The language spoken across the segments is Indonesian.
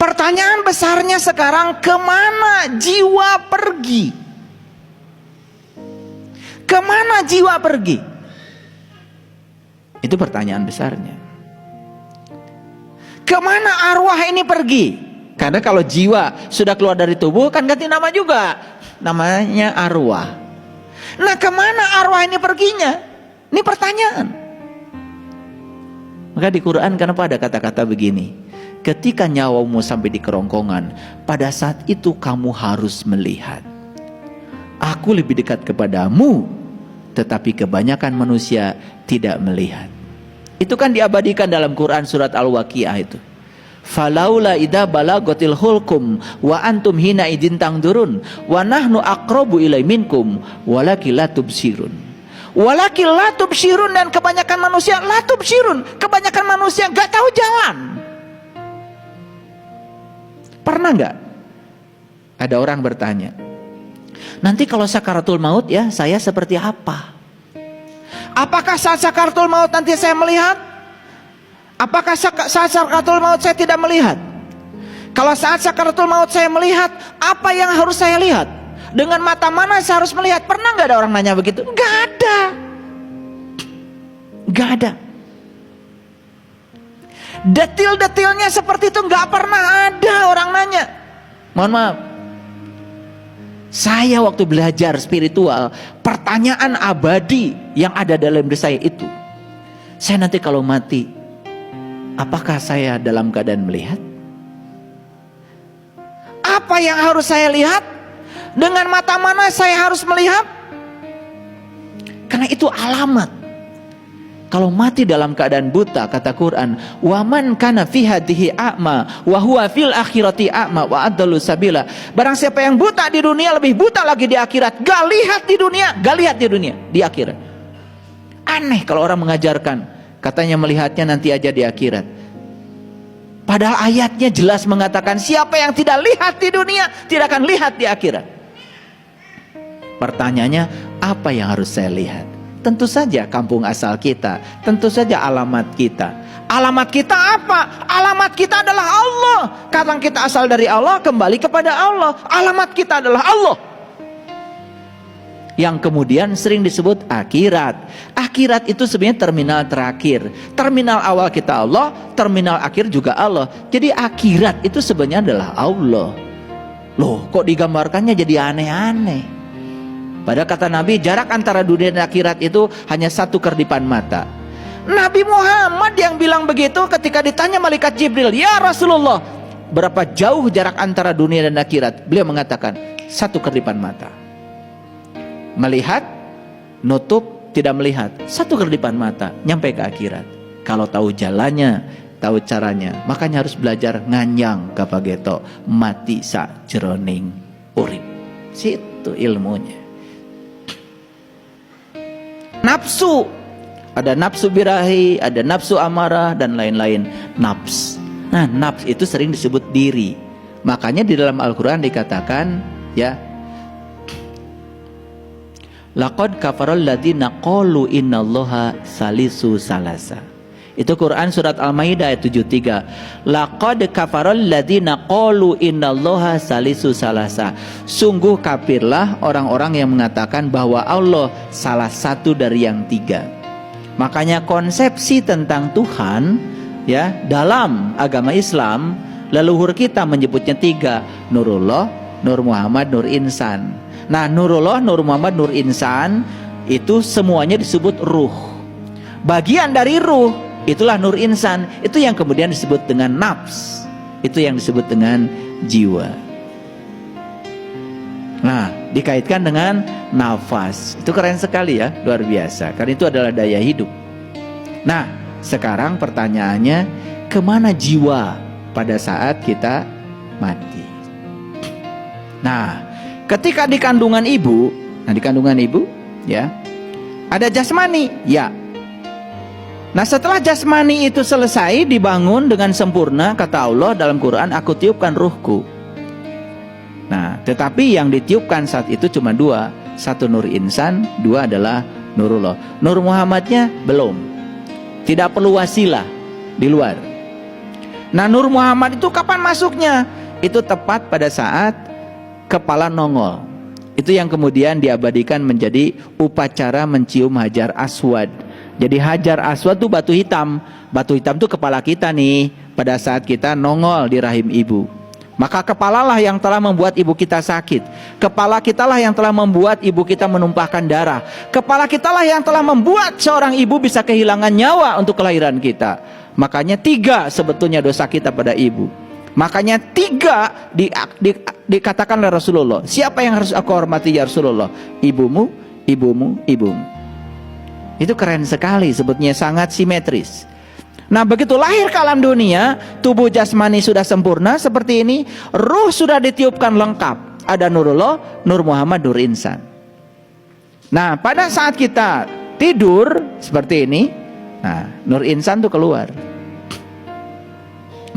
Pertanyaan besarnya sekarang, kemana jiwa pergi? Kemana jiwa pergi? Itu pertanyaan besarnya. Kemana arwah ini pergi? Karena kalau jiwa sudah keluar dari tubuh kan ganti nama juga, namanya arwah. Nah, kemana arwah ini perginya? Ini pertanyaan. Maka di Quran kenapa ada kata-kata begini, ketika nyawamu sampai di kerongkongan, pada saat itu kamu harus melihat, aku lebih dekat kepadamu, tetapi kebanyakan manusia tidak melihat. Itu kan diabadikan dalam Quran surat Al-Waqiah itu. Falaula idza balagatil hulqum wa antum hina idin tangdurun wa nahnu aqrabu ilai minkum walakin la tubsirun. Walakin la tubsirun, dan kebanyakan manusia la tubsirun, kebanyakan manusia enggak tahu jalan. Pernah enggak ada orang bertanya, nanti kalau sakaratul maut ya saya seperti apa? Apakah saat sakaratul maut nanti saya melihat? Apakah saat sakaratul maut saya tidak melihat? Kalau saat sakaratul maut saya melihat, apa yang harus saya lihat? Dengan mata mana saya harus melihat? Pernah nggak ada orang nanya begitu? Nggak ada. Nggak ada. Detil-detilnya seperti itu nggak pernah ada orang nanya. Mohon maaf, saya waktu belajar spiritual, pertanyaan abadi yang ada dalam diri saya itu, saya nanti kalau mati, apakah saya dalam keadaan melihat? Apa yang harus saya lihat? Dengan mata mana saya harus melihat? Karena itu alamat. Kalau mati dalam keadaan buta, kata Quran, waman kana fi hadhihi a'ma wa huwa fil akhirati a'ma wa adallu sabila. Barang siapa yang buta di dunia, lebih buta lagi di akhirat. Gak lihat di dunia, gak lihat di dunia, di akhirat. Aneh kalau orang mengajarkan, katanya melihatnya nanti aja di akhirat. Padahal ayatnya jelas mengatakan siapa yang tidak lihat di dunia tidak akan lihat di akhirat. Pertanyaannya, apa yang harus saya lihat? Tentu saja kampung asal kita, tentu saja alamat kita. Alamat kita apa? Alamat kita adalah Allah. Karena kita asal dari Allah, kembali kepada Allah. Alamat kita adalah Allah. Yang kemudian sering disebut akhirat. Akhirat itu sebenarnya terminal terakhir. Terminal awal kita Allah, terminal akhir juga Allah. Jadi akhirat itu sebenarnya adalah Allah. Loh, kok digambarkannya jadi aneh-aneh? Padahal kata Nabi, jarak antara dunia dan akhirat itu hanya satu kerdipan mata. Nabi Muhammad yang bilang begitu ketika ditanya malaikat Jibril, ya Rasulullah, berapa jauh jarak antara dunia dan akhirat? Beliau mengatakan, satu kerdipan mata. Melihat, nutup, tidak melihat, satu kerdipan mata, nyampe ke akhirat. Kalau tahu jalannya, tahu caranya, makanya harus belajar nganyang kapageto, mati sa jeroning urip. Situ ilmunya. Nafsu, ada nafsu birahi, ada nafsu amarah, dan lain-lain. Nafs. Nah, nafs itu sering disebut diri. Makanya di dalam Al-Quran dikatakan, ya, laqad kafaral ladzina qalu innallaha salisu salasa. Itu Quran surat Al-Maidah ayat 73. Laqad kafaral ladzina qalu innallaha salisu salasa. Sungguh kafirlah orang-orang yang mengatakan bahwa Allah salah satu dari yang tiga. Makanya konsepsi tentang Tuhan, ya, dalam agama Islam, leluhur kita menyebutnya tiga: Nurullah, Nur Muhammad, Nur Insan. Nah, Nurullah, Nur Muhammad, Nur Insan itu semuanya disebut ruh. Bagian dari ruh, itulah Nur Insan. Itu yang kemudian disebut dengan nafs. Itu yang disebut dengan jiwa. Nah, dikaitkan dengan nafas. Itu keren sekali ya, luar biasa. Karena itu adalah daya hidup. Nah, sekarang pertanyaannya, kemana jiwa pada saat kita mati? Nah, ketika di kandungan ibu, ya, ada jasmani, ya. Nah, setelah jasmani itu selesai dibangun dengan sempurna, kata Allah dalam Quran, aku tiupkan ruhku. Nah, tetapi yang ditiupkan saat itu cuma dua. Satu Nur Insan, dua adalah Nurullah. Nur Muhammadnya belum. Tidak perlu wasilah di luar. Nah, Nur Muhammad itu kapan masuknya? Itu tepat pada saat kepala nongol. Itu yang kemudian diabadikan menjadi upacara mencium Hajar Aswad. Jadi Hajar Aswad itu batu hitam. Batu hitam itu kepala kita nih pada saat kita nongol di rahim ibu. Maka kepalalah yang telah membuat ibu kita sakit. Kepala kitalah yang telah membuat ibu kita menumpahkan darah. Kepala kitalah yang telah membuat seorang ibu bisa kehilangan nyawa untuk kelahiran kita. Makanya 3 sebetulnya dosa kita pada ibu. Makanya 3 dikatakan oleh Rasulullah. Siapa yang harus aku hormati ya Rasulullah? Ibumu, ibumu, ibumu. Itu keren sekali, sebetulnya sangat simetris. Nah, begitu lahir ke alam dunia, tubuh jasmani sudah sempurna seperti ini, ruh sudah ditiupkan lengkap. Ada Nurullah, Nur Muhammad, Nur Insan. Nah, pada saat kita tidur seperti ini, nah, Nur Insan tuh keluar.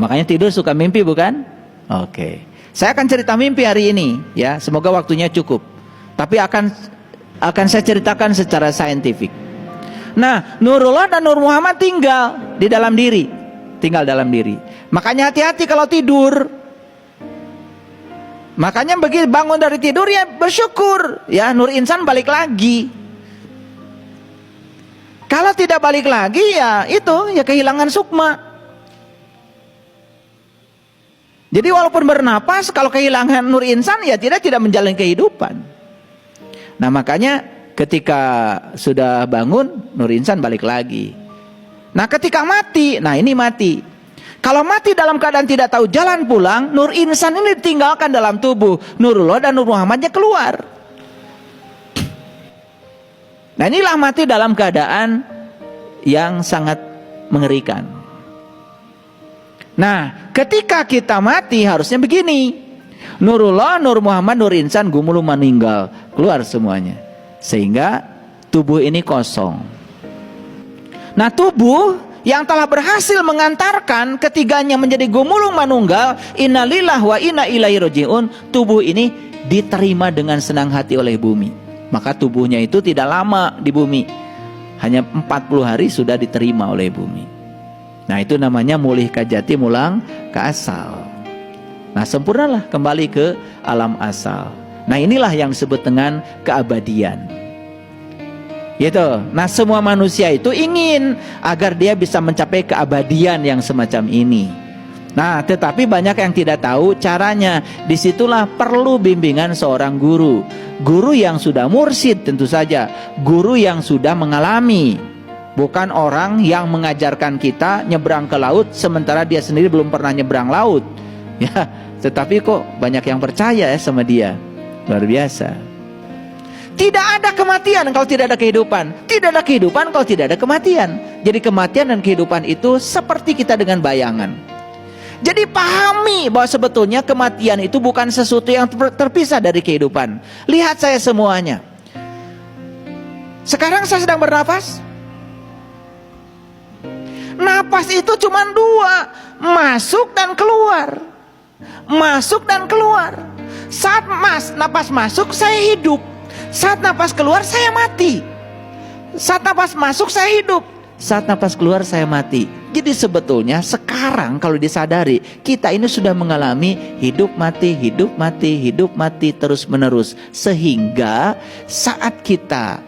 Makanya tidur suka mimpi, bukan? Oke. Saya akan cerita mimpi hari ini, ya. Semoga waktunya cukup. Tapi akan saya ceritakan secara saintifik. Nah, Nurullah dan Nur Muhammad tinggal di dalam diri. Tinggal dalam diri. Makanya hati-hati kalau tidur. Makanya begitu bangun dari tidur ya bersyukur. Ya, Nur Insan balik lagi. Kalau tidak balik lagi ya itu, ya kehilangan sukma. Jadi walaupun bernapas, kalau kehilangan Nur Insan ya tidak menjalani kehidupan. Nah, makanya ketika sudah bangun, Nur Insan balik lagi. Nah, ketika mati, nah ini mati. Kalau mati dalam keadaan tidak tahu jalan pulang, Nur Insan ini ditinggalkan dalam tubuh. Nurullah dan Nur Muhammadnya keluar. Nah, inilah mati dalam keadaan yang sangat mengerikan. Nah, ketika kita mati harusnya begini. Nurullah, Nur Muhammad, Nur Insan gumulu meninggal. Keluar semuanya. Sehingga tubuh ini kosong. Nah, tubuh yang telah berhasil mengantarkan ketiganya menjadi gumulung manunggal, innalillah wa inna ilaihi rajiun, tubuh ini diterima dengan senang hati oleh bumi. Maka tubuhnya itu tidak lama di bumi. Hanya 40 hari sudah diterima oleh bumi. Nah, itu namanya mulih kajati mulang ke asal. Nah, sempurnalah kembali ke alam asal. Nah, inilah yang disebut dengan keabadian. Gitu. Nah, semua manusia itu ingin agar dia bisa mencapai keabadian yang semacam ini. Nah, tetapi banyak yang tidak tahu caranya. Disitulah perlu bimbingan seorang guru. Guru yang sudah mursyid tentu saja. Guru yang sudah mengalami. Bukan orang yang mengajarkan kita nyebrang ke laut sementara dia sendiri belum pernah nyebrang laut. Ya, tetapi kok banyak yang percaya ya sama dia. Luar biasa. Tidak ada kematian kalau tidak ada kehidupan. Tidak ada kehidupan kalau tidak ada kematian. Jadi kematian dan kehidupan itu seperti kita dengan bayangan. Jadi pahami bahwa sebetulnya kematian itu bukan sesuatu yang terpisah dari kehidupan. Lihat saya semuanya. Sekarang saya sedang bernafas. Napas itu cuma 2, masuk dan keluar. Masuk dan keluar. Saat napas masuk saya hidup. Saat napas keluar saya mati. Saat napas masuk saya hidup. Saat napas keluar saya mati. Jadi sebetulnya sekarang kalau disadari, kita ini sudah mengalami hidup mati, hidup mati, hidup mati terus menerus. Sehingga saat kita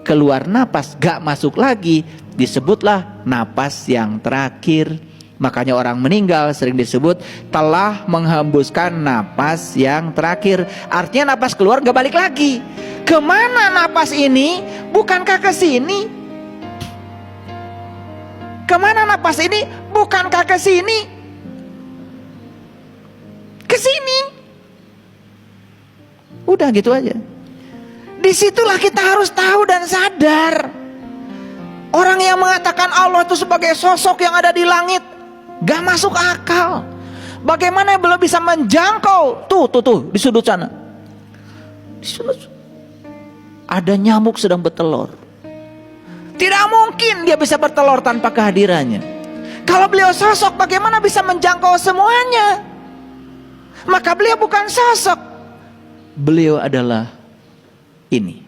keluar napas gak masuk lagi, disebutlah napas yang terakhir. Makanya orang meninggal sering disebut telah menghembuskan napas yang terakhir. Artinya napas keluar gak balik lagi. Kemana napas ini? Bukankah ke sini? Kemana napas ini? Bukankah ke sini? Ke sini. Udah gitu aja. Disitulah kita harus tahu dan sadar. Orang yang mengatakan Allah itu sebagai sosok yang ada di langit, gak masuk akal. Bagaimana belum bisa menjangkau? Tuh di sudut sana. Di sudut. Ada nyamuk sedang bertelur. Tidak mungkin dia bisa bertelur tanpa kehadirannya. Kalau beliau sosok, bagaimana bisa menjangkau semuanya? Maka beliau bukan sosok. Beliau adalah ini.